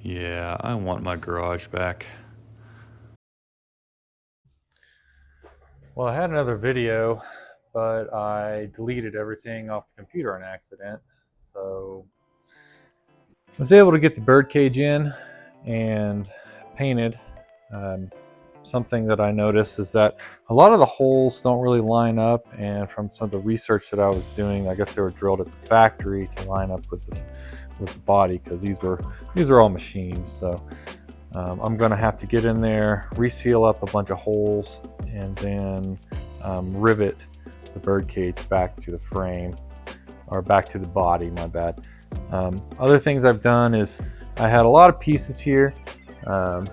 Yeah, I want my garage back. Well, I had another video, but I deleted everything off the computer on accident. So I was able to get the birdcage in and painted. Something that I noticed is that a lot of the holes don't really line up, and from some of the research that I was doing, I guess they were drilled at the factory to line up with the body, because these are all machined. So I'm gonna have to get in there, reseal up a bunch of holes, and then rivet the birdcage back to the frame, or back to the body, my bad. Other things I've done is I had a lot of pieces here.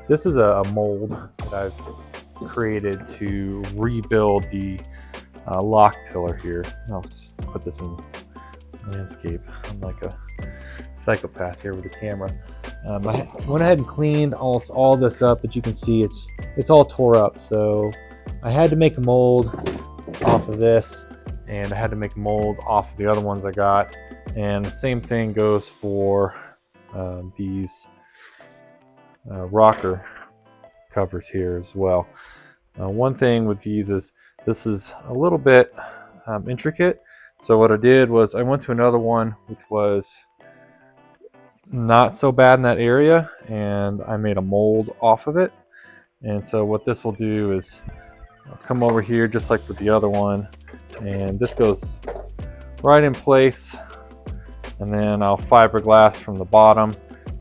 This is a mold that I've created to rebuild the lock pillar here. I'll put this in landscape. I'm like a psychopath here with the camera. I went ahead and cleaned almost all this up, but you can see it's all tore up. So I had to make a mold off of this, and I had to make a mold off of the other ones I got. And the same thing goes for these rocker covers here as well. One thing with these is this is a little bit intricate. So what I did was I went to another one which was not so bad in that area, and I made a mold off of it. And so what this will do is I'll come over here just like with the other one, and this goes right in place, and then I'll fiberglass from the bottom,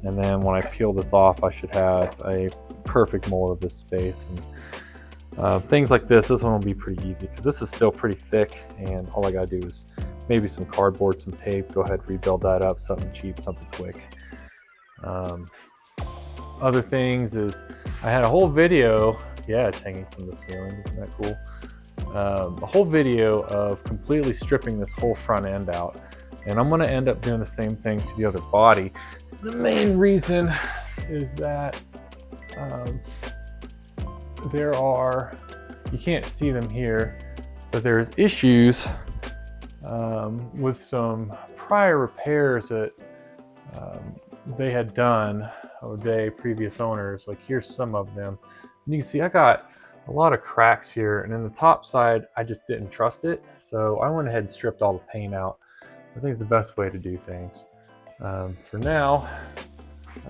and then when I peel this off I should have a perfect mold of this space. And things like this one will be pretty easy because this is still pretty thick, and all I gotta do is maybe some cardboard, some tape, go ahead, rebuild that up, something cheap, something quick. Other things is I had a whole video, yeah, it's hanging from the ceiling, isn't that cool? A whole video of completely stripping this whole front end out, and I'm going to end up doing the same thing to the other body. The main reason is that you can't see them here, but there's issues with some prior repairs that they had done, or previous owners. Like here's some of them. And you can see I got a lot of cracks here, and in the top side I just didn't trust it, so I went ahead and stripped all the paint out. I think it's the best way to do things. For now,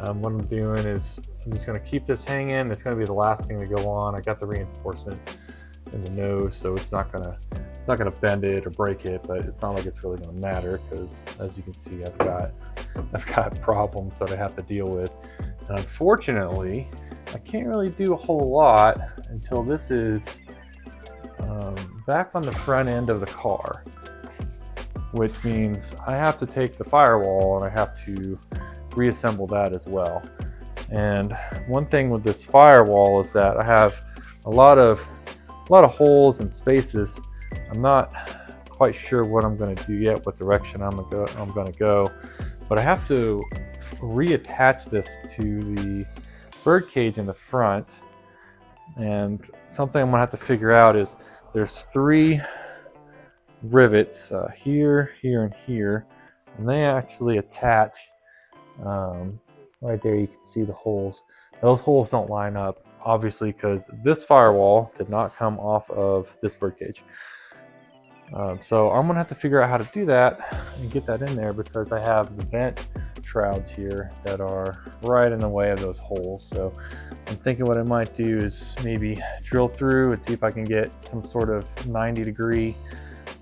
what I'm doing is I'm just going to keep this hanging. It's going to be the last thing to go on. I got the reinforcement in the nose, so it's not gonna bend it or break it, but it's not like it's really going to matter, because as you can see I've got problems that I have to deal with. And unfortunately I can't really do a whole lot until this is back on the front end of the car, which means I have to take the firewall and I have to reassemble that as well. And one thing with this firewall is that I have a lot of holes and spaces. I'm not quite sure what I'm going to do yet, what direction I'm going to go, but I have to reattach this to the birdcage in the front. And something I'm going to have to figure out is there's 3 rivets here, here, and here, and they actually attach right there. You can see the holes. Those holes don't line up, obviously, because this firewall did not come off of this birdcage. So I'm gonna have to figure out how to do that and get that in there, because I have the vent shrouds here that are right in the way of those holes. So I'm thinking what I might do is maybe drill through and see if I can get some sort of 90-degree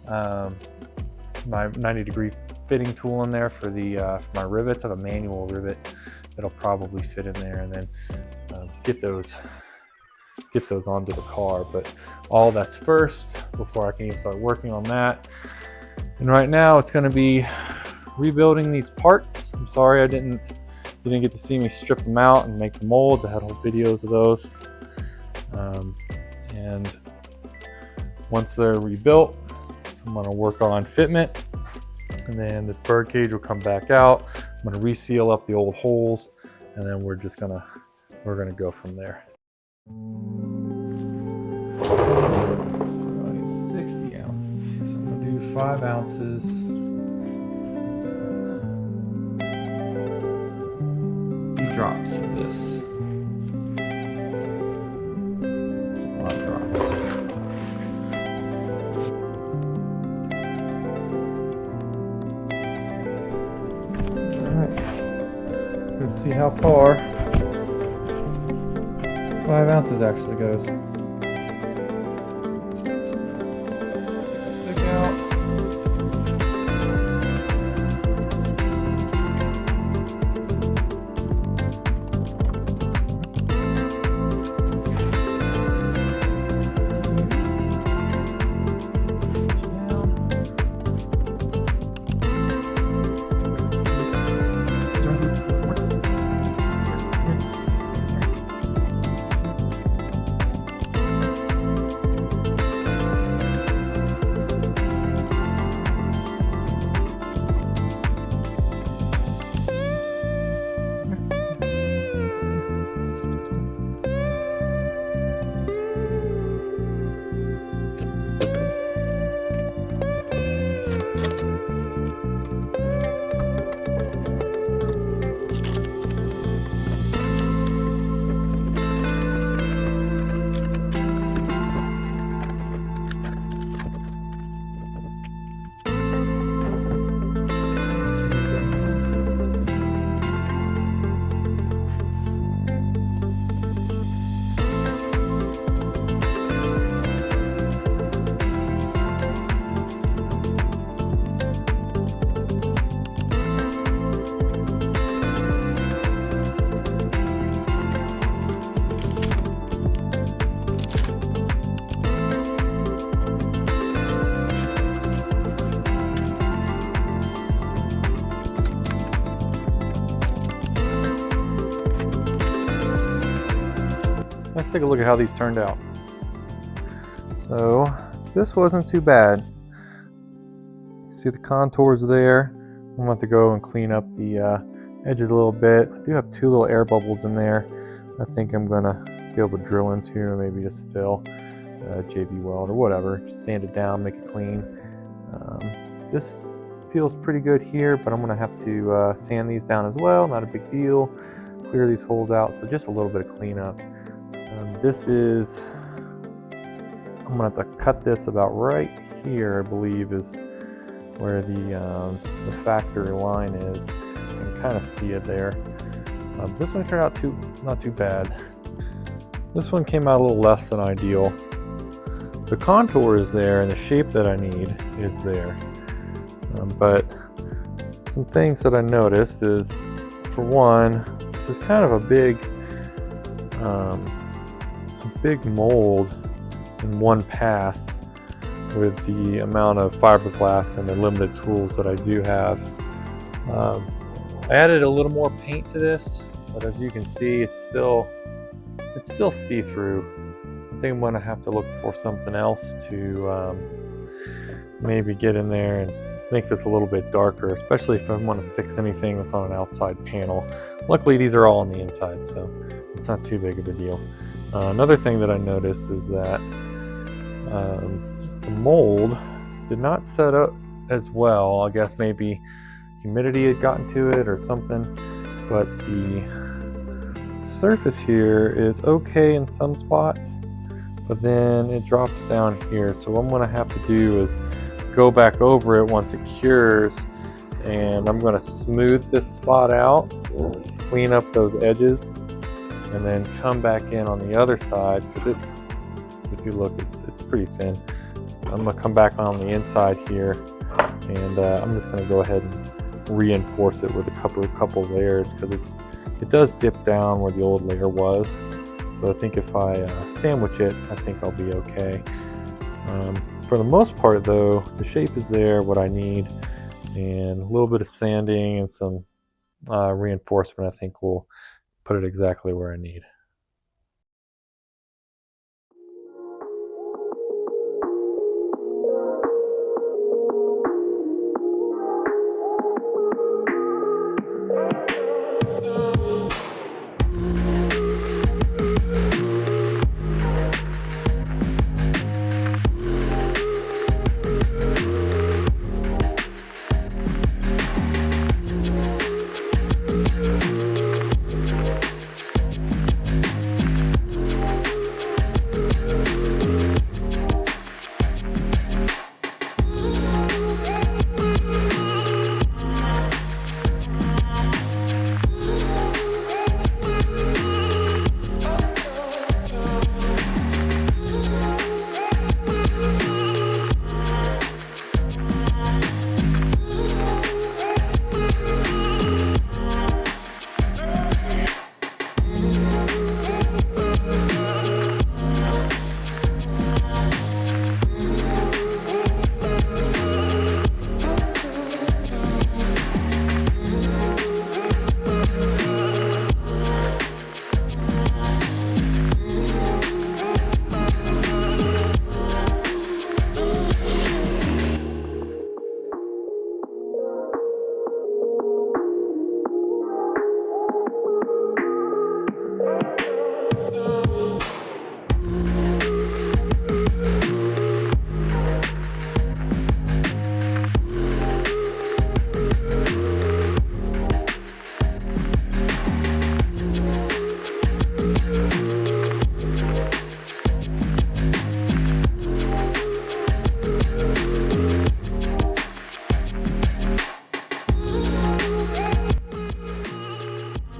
my 90-degree fitting tool in there for my rivets. I have a manual rivet that'll probably fit in there, and then get those onto the car. But all that's first before I can even start working on that. And right now it's going to be rebuilding these parts. I'm sorry you didn't get to see me strip them out and make the molds. I had whole videos of those. And once they're rebuilt, I'm going to work on fitment, and then this birdcage will come back out. I'm going to reseal up the old holes, and then we're gonna go from there. So I need 60 ounces. So I'm gonna do 5 ounces. drops of this. A lot of drops. Alright, let's see how far 5 ounces actually goes. Stick out. Let's take a look at how these turned out. So this wasn't too bad. See the contours there. I'm going to have to go and clean up the edges a little bit. I do have 2 little air bubbles in there. I think I'm going to be able to drill into or maybe just fill JB weld or whatever. Just sand it down, make it clean. This feels pretty good here, but I'm going to have to sand these down as well. Not a big deal. Clear these holes out, so just a little bit of cleanup. This is, I'm gonna have to cut this about right here, I believe, is where the factory line is. You can kind of see it there. This one turned out not too bad. This one came out a little less than ideal. The contour is there and the shape that I need is there. But some things that I noticed is, for one, this is kind of a big mold in one pass with the amount of fiberglass and the limited tools that I do have. I added a little more paint to this, but as you can see, it's still see-through. I think I'm gonna have to look for something else to maybe get in there and make this a little bit darker, especially if I want to fix anything that's on an outside panel. Luckily, these are all on the inside, so it's not too big of a deal. Another thing that I noticed is that the mold did not set up as well. I guess maybe humidity had gotten to it or something, but the surface here is okay in some spots, but then it drops down here. So what I'm going to have to do is go back over it once it cures, and I'm going to smooth this spot out, clean up those edges, and then come back in on the other side, because it's, if you look, it's pretty thin. I'm going to come back on the inside here, and I'm just going to go ahead and reinforce it with a couple layers, because it does dip down where the old layer was. So I think if I sandwich it, I think I'll be okay. For the most part though, the shape is there, what I need, and a little bit of sanding and some reinforcement I think will put it exactly where I need.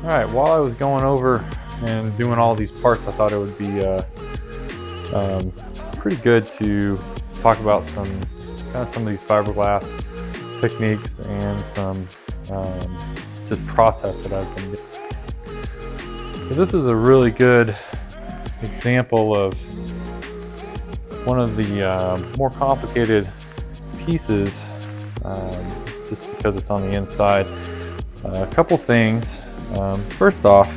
Alright, while I was going over and doing all these parts, I thought it would be pretty good to talk about some of these fiberglass techniques and some just process that I've been doing. So this is a really good example of one of the more complicated pieces, just because it's on the inside. A couple things. First off,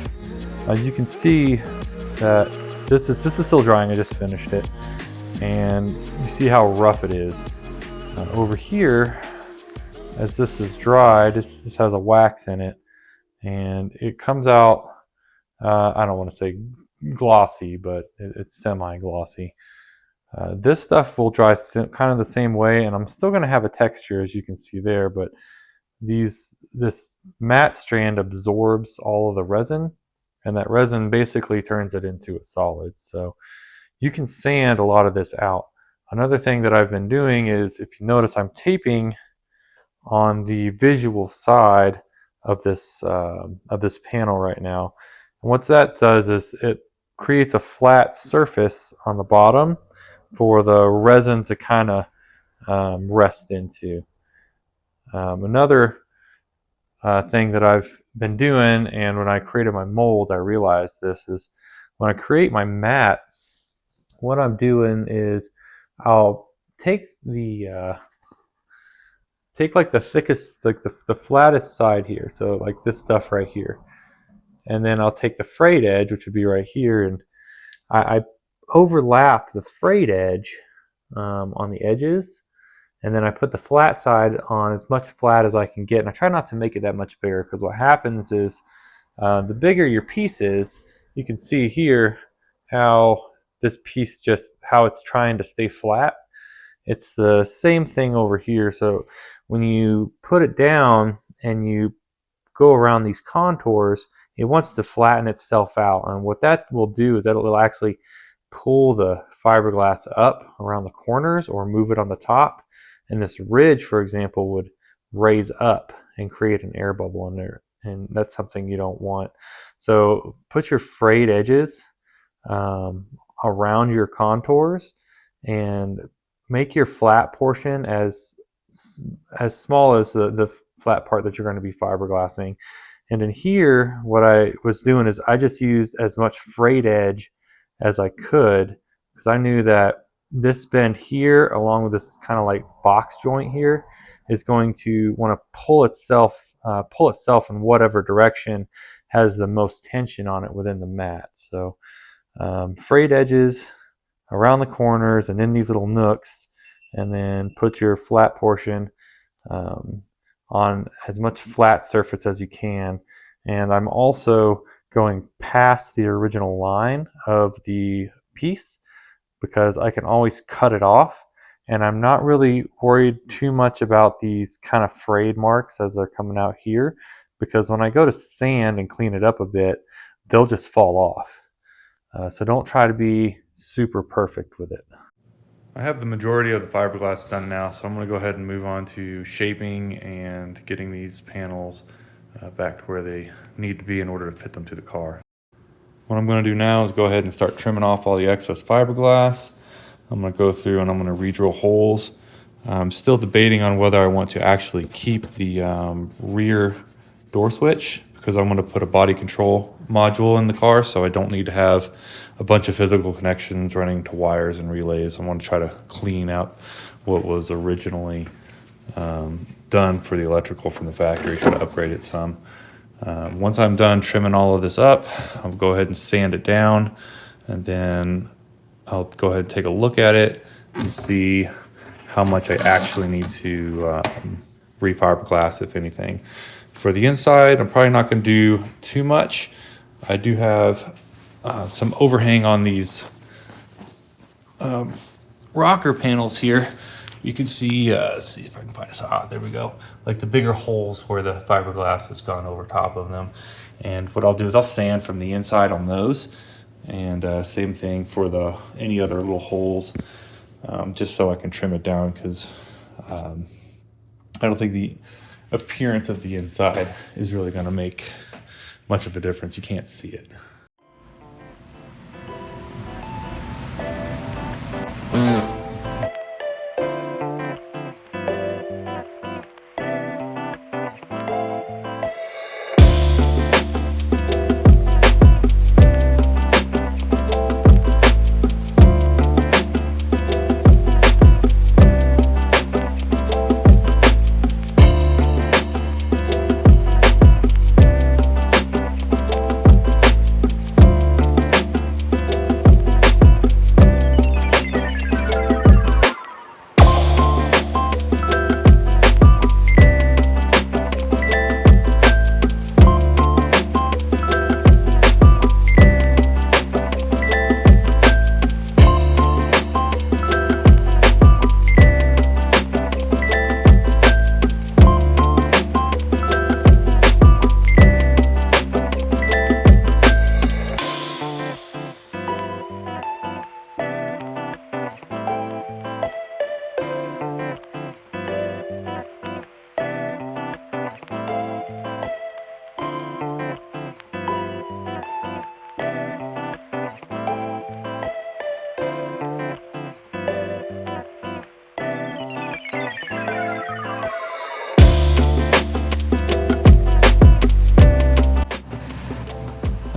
you can see that this is still drying. I just finished it, and you see how rough it is. Over here, as this is dried, this has a wax in it, and it comes out, I don't want to say glossy, but it's semi-glossy. This stuff will dry kind of the same way, and I'm still going to have a texture, as you can see there, but this matte strand absorbs all of the resin, and that resin basically turns it into a solid. So you can sand a lot of this out. Another thing that I've been doing is, if you notice, I'm taping on the visual side of this panel right now. And what that does is it creates a flat surface on the bottom for the resin to kind of rest into. Another thing that I've been doing, and when I created my mold, I realized this, is when I create my mat, what I'm doing is I'll take like the thickest, like the flattest side here, so like this stuff right here, and then I'll take the frayed edge, which would be right here, and I overlap the frayed edge on the edges, and then I put the flat side on as much flat as I can get, and I try not to make it that much bigger, because what happens is the bigger your piece is, you can see here how this piece how it's trying to stay flat. It's the same thing over here. So when you put it down and you go around these contours, it wants to flatten itself out, and what that will do is that it will actually pull the fiberglass up around the corners or move it on the top, and this ridge, for example, would raise up and create an air bubble in there, and that's something you don't want. So put your frayed edges around your contours and make your flat portion as small as the flat part that you're going to be fiberglassing. And in here, what I was doing is I just used as much frayed edge as I could, because I knew that this bend here, along with this kind of like box joint here, is going to want to pull itself in whatever direction has the most tension on it within the mat. So frayed edges around the corners and in these little nooks, and then put your flat portion on as much flat surface as you can. And I'm also going past the original line of the piece, because I can always cut it off, and I'm not really worried too much about these kind of frayed marks as they're coming out here, because when I go to sand and clean it up a bit, they'll just fall off. So don't try to be super perfect with it. I have the majority of the fiberglass done now, so I'm going to go ahead and move on to shaping and getting these panels back to where they need to be in order to fit them to the car. What I'm going to do now is go ahead and start trimming off all the excess fiberglass. I'm going to go through and I'm going to re-drill holes. I'm still debating on whether I want to actually keep the rear door switch, because I'm going to put a body control module in the car, so I don't need to have a bunch of physical connections running to wires and relays. I want to try to clean out what was originally done for the electrical from the factory, try to upgrade it some. Once I'm done trimming all of this up, I'll go ahead and sand it down, and then I'll go ahead and take a look at it and see how much I actually need to refiberglass, if anything. For the inside, I'm probably not going to do too much. I do have some overhang on these rocker panels here. You can see, let's see if I can find this. There we go. Like the bigger holes where the fiberglass has gone over top of them. And what I'll do is I'll sand from the inside on those. And same thing for any other little holes, just so I can trim it down, because I don't think the appearance of the inside is really going to make much of a difference. You can't see it.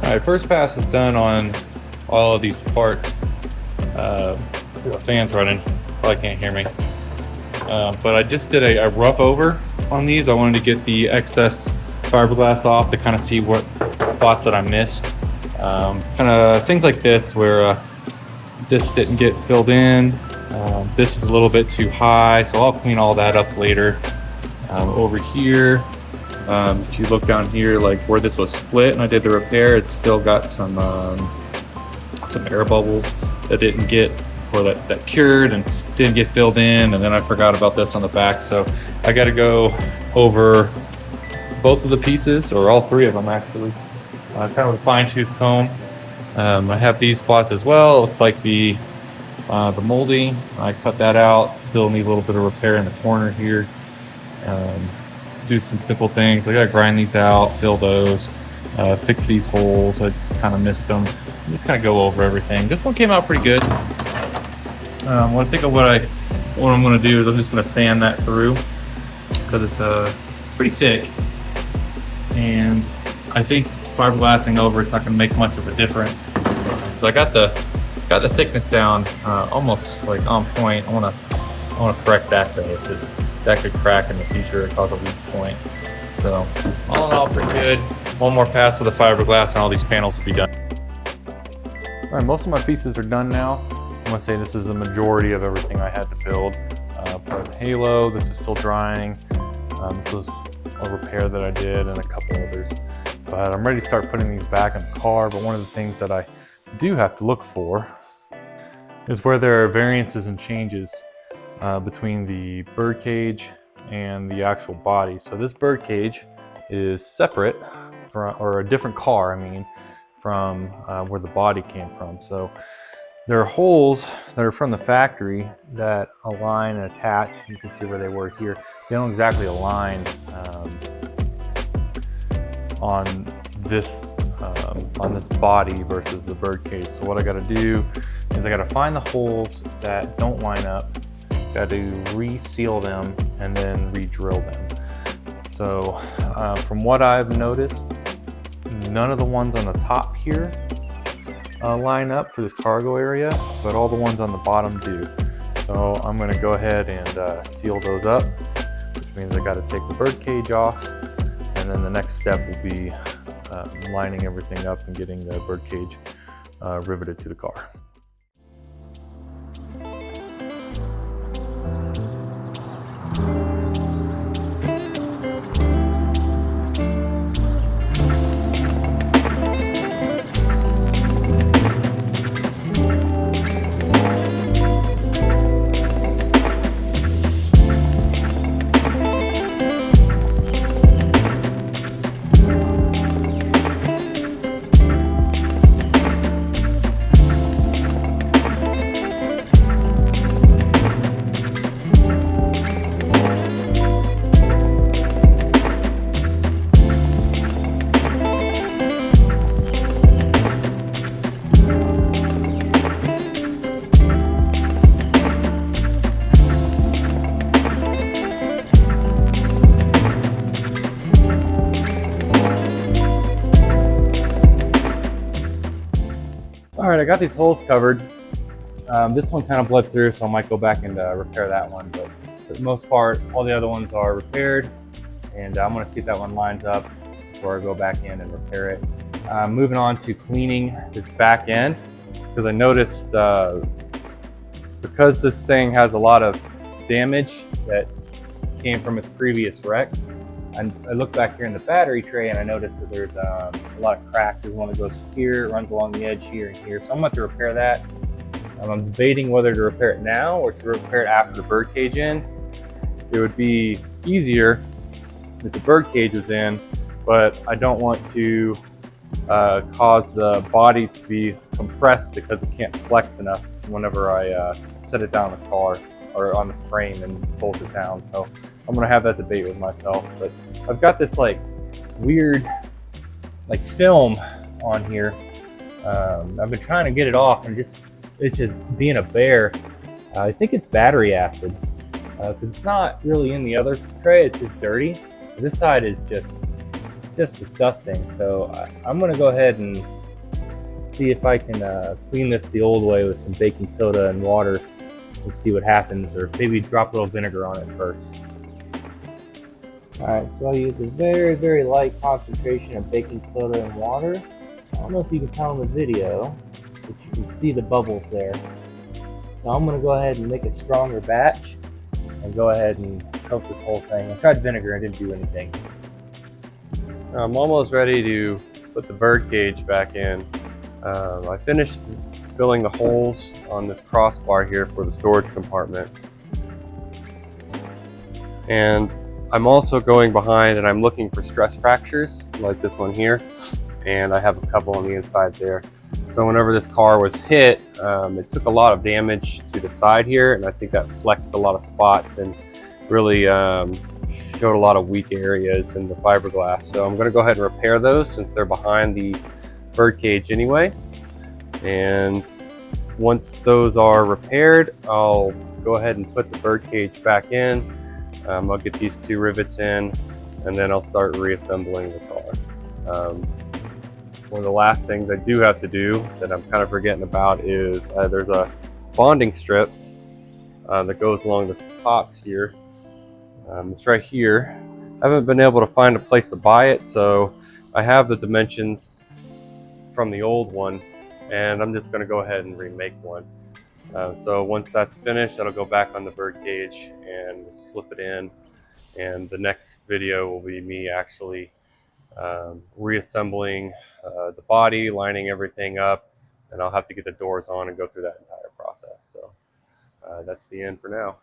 Alright, first pass is done on all of these parts. The fan's running, probably can't hear me. But I just did a rough over on these. I wanted to get the excess fiberglass off to kind of see what spots that I missed. Kind of things like this where this didn't get filled in. This is a little bit too high, so I'll clean all that up later. Over here, if you look down here, like where this was split and I did the repair, it's still got some air bubbles that didn't get, or that cured and didn't get filled in, and then I forgot about this on the back, so I got to go over both of the pieces, or all three of them actually, kind of with a fine-tooth comb. I have these spots as well. It looks like the molding, I cut that out. Still need a little bit of repair in the corner here. Do some simple things. I gotta grind these out, fill those, fix these holes. I kind of missed them. Just kind of go over everything. This one came out pretty good. Well, I think of what I'm gonna do is I'm just gonna sand that through because it's pretty thick, and I think fiberglassing over it's not gonna make much of a difference. So I got the thickness down almost like on point. I wanna correct that though, because that could crack in the future and cause a weak point. So all in all, pretty good. One more pass with the fiberglass and all these panels will be done. All right, most of my pieces are done now. I'm gonna say this is the majority of everything I had to build. For the halo, this is still drying. This was a repair that I did and a couple others. But I'm ready to start putting these back in the car. But one of the things that I do have to look for is where there are variances and changes between the birdcage and the actual body. So this birdcage is separate from, or a different car, I mean, from where the body came from. So there are holes that are from the factory that align and attach. You can see where they were here. They don't exactly align on this body versus the birdcage. So what I got to do is I got to find the holes that don't line up. Got to reseal them and then re-drill them. So from what I've noticed, none of the ones on the top here line up for this cargo area, but all the ones on the bottom do. So I'm going to go ahead and seal those up, which means I got to take the birdcage off, and then the next step will be lining everything up and getting the birdcage riveted to the car. I got these holes covered. This one kind of bled through, so I might go back and repair that one. But for the most part, all the other ones are repaired, and I'm going to see if that one lines up before I go back in and repair it. Moving on to cleaning this back end, because I noticed because this thing has a lot of damage that came from its previous wreck. I look back here in the battery tray and I noticed that there's a lot of cracks. There's one that goes here, runs along the edge here and here. So I'm going to repair that. I'm debating whether to repair it now or to repair it after the birdcage in. It would be easier if the birdcage was in, but I don't want to cause the body to be compressed because it can't flex enough whenever I set it down in the car or on the frame and bolt it down. So I'm gonna have that debate with myself. But I've got this like weird like film on here. I've been trying to get it off and it's just being a bear. I think it's battery acid because it's not really in the other tray. It's just dirty. This side is just disgusting. So I'm gonna go ahead and see if I can clean this the old way with some baking soda and water and see what happens, or maybe drop a little vinegar on it first. Alright, so I use a very, very light concentration of baking soda and water. I don't know if you can tell in the video, but you can see the bubbles there. So I'm going to go ahead and make a stronger batch and go ahead and coat this whole thing. I tried vinegar and it didn't do anything. I'm almost ready to put the birdcage back in. I finished filling the holes on this crossbar here for the storage compartment. And I'm also going behind and I'm looking for stress fractures like this one here. And I have a couple on the inside there. So whenever this car was hit, it took a lot of damage to the side here, and I think that flexed a lot of spots and really showed a lot of weak areas in the fiberglass. So I'm going to go ahead and repair those since they're behind the birdcage anyway. And once those are repaired, I'll go ahead and put the birdcage back in. I'll get these two rivets in, and then I'll start reassembling the car. One of the last things I do have to do that I'm kind of forgetting about is there's a bonding strip that goes along the top here. It's right here. I haven't been able to find a place to buy it, so I have the dimensions from the old one, and I'm just going to go ahead and remake one. So once that's finished, that'll go back on the birdcage and slip it in, and the next video will be me actually reassembling the body, lining everything up, and I'll have to get the doors on and go through that entire process. So that's the end for now.